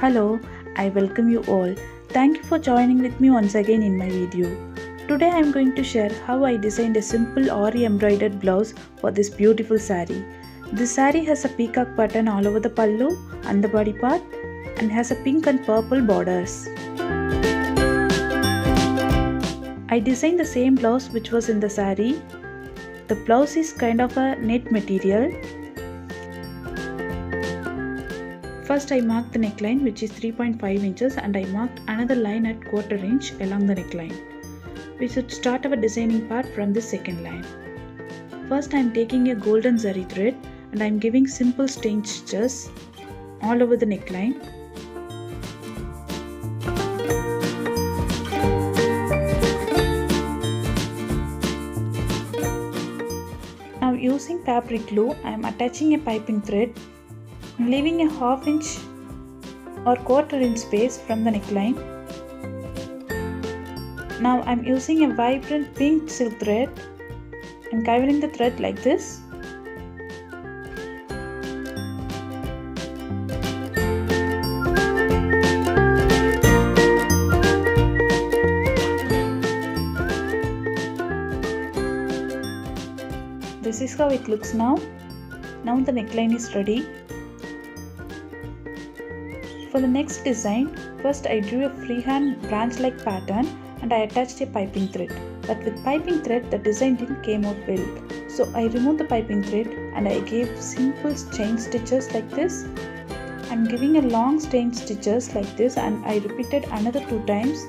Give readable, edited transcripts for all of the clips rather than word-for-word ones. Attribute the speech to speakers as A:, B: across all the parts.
A: Hello, I welcome you all. Thank you for joining with me once again in my video. Today I am going to share how I designed a simple Aari embroidered blouse for this beautiful saree. This saree has a peacock pattern all over the pallu and the body part and has a pink and purple borders. I designed the same blouse which was in the saree. The blouse is kind of a knit material. First I marked the neckline which is 3.5 inches and I marked another line at 1/4 inch along the neckline. We should start our designing part from the second line. First I am taking a golden zari thread and I am giving simple stain stitches all over the neckline. Now using fabric glue I am attaching a piping thread, leaving a 1/2 inch or 1/4 inch space from the neckline. Now I am using a vibrant pink silk thread and covering the thread like this. This is how it looks now. Now the neckline is ready. For the next design, first I drew a freehand branch-like pattern and I attached a piping thread. But with piping thread, the design didn't came out well. So I removed the piping thread and I gave simple chain stitches like this. I'm giving a long chain stitches like this and I repeated another 2 times.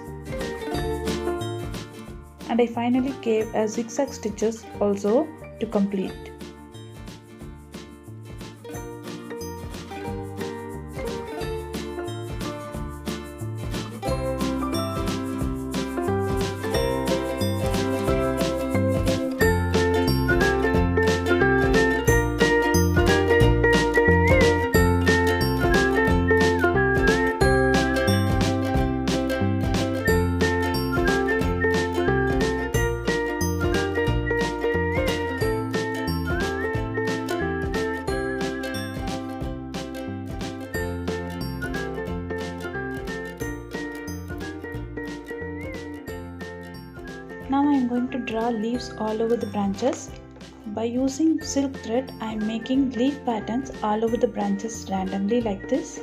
A: And I finally gave a zigzag stitches also to complete. Now I am going to draw leaves all over the branches. By using silk thread, I am making leaf patterns all over the branches randomly like this.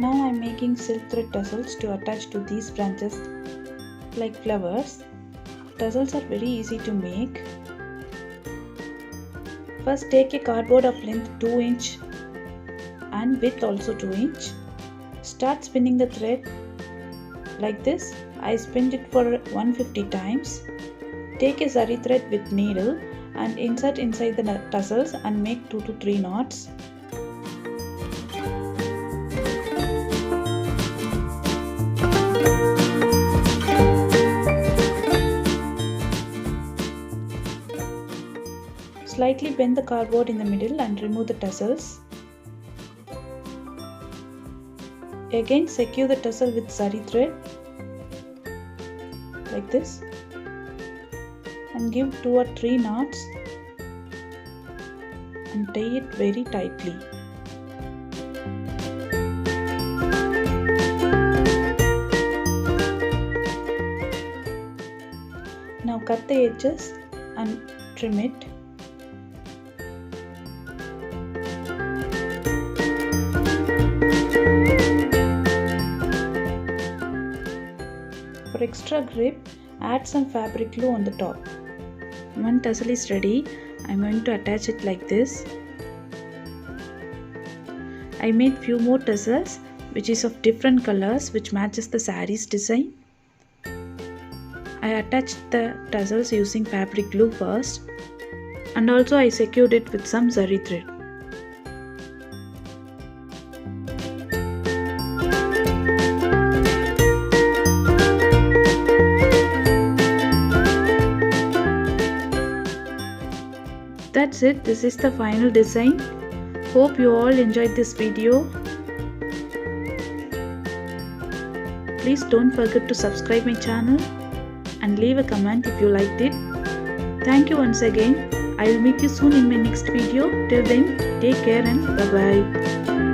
A: Now I am making silk thread tassels to attach to these branches like flowers. Tassels are very easy to make. First take a cardboard of length 2 inch and width also 2 inch. Start spinning the thread like this. I spinned it for 150 times. Take a zari thread with needle and insert inside the tassels and make 2 to 3 knots. Slightly bend the cardboard in the middle and remove the tassels. Again secure the tassel with zari thread like this and give 2 or 3 knots and tie it very tightly. Now cut the edges and trim it. For extra grip, add some fabric glue on the top. When tassel is ready, I am going to attach it like this. I made few more tassels which is of different colors which matches the saree's design. I attached the tassels using fabric glue first and also I secured it with some zari thread. That's it, this is the final design. Hope you all enjoyed this video. Please don't forget to subscribe my channel and leave a comment if you liked it. Thank you once again. I will meet you soon in my next video. Till then, take care and bye bye.